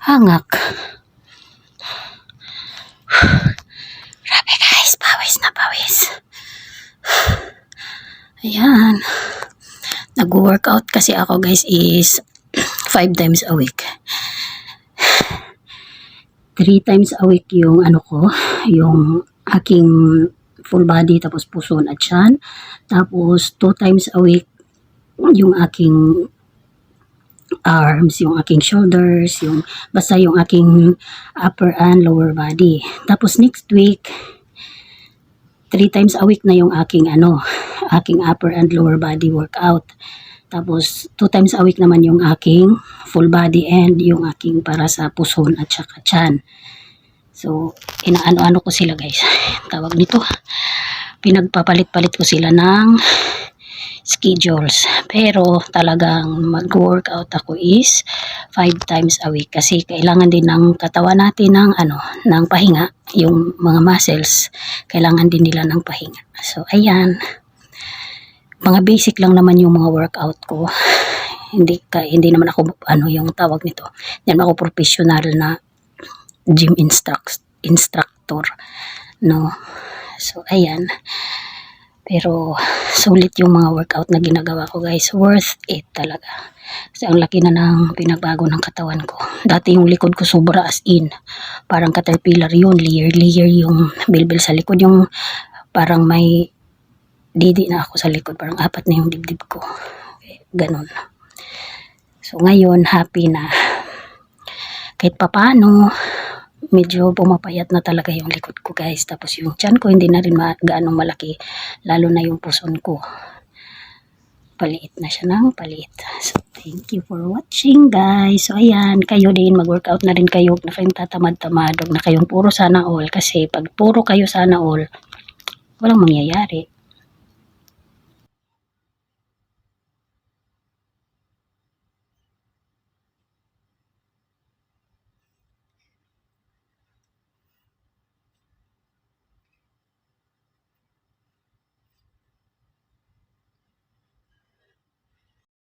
hangak. Grabe guys, pawis na pawis. Ayan. Nag-workout kasi ako guys is 5 times a week. 3 times a week yung yung aking full body, tapos puson at tiyan. Tapos 2 times a week yung aking arms, yung aking shoulders, basta yung aking upper and lower body. Tapos next week 3 times a week na yung aking aking upper and lower body workout. Tapos 2 times a week naman yung aking full body and yung aking para sa puson at saka tiyan. So inaano-ano ko sila guys, tawag nito, pinagpapalit-palit ko sila ng schedules. Pero talagang mag-workout ako is 5 times a week kasi kailangan din ng katawan natin ng pahinga. Yung mga muscles kailangan din nila ng pahinga. So ayan, mga basic lang naman yung mga workout ko. Hindi naman ako yung tawag nito, hindi naman ako professional na gym instructor, no. So ayan, pero sulit yung mga workout na ginagawa ko guys, worth it talaga. Kasi ang laki na ng pinagbago ng katawan ko. Dati yung likod ko sobra as in, parang caterpillar yun, layer yung bilbil sa likod, yung parang may didi na ako sa likod, parang 4 na yung dibdib ko. Ganon. So ngayon, happy na. Kahit papano, medyo pumapayat na talaga yung likod ko guys. Tapos yung tiyan ko hindi na rin gaano malaki, lalo na yung puson ko. Paliit na siya ng paliit. So thank you for watching guys. So ayan, kayo din mag-workout na rin kayo, na kayong tatamad-tamad, na kayong puro sana all, kasi pag puro kayo sana all, walang mangyayari.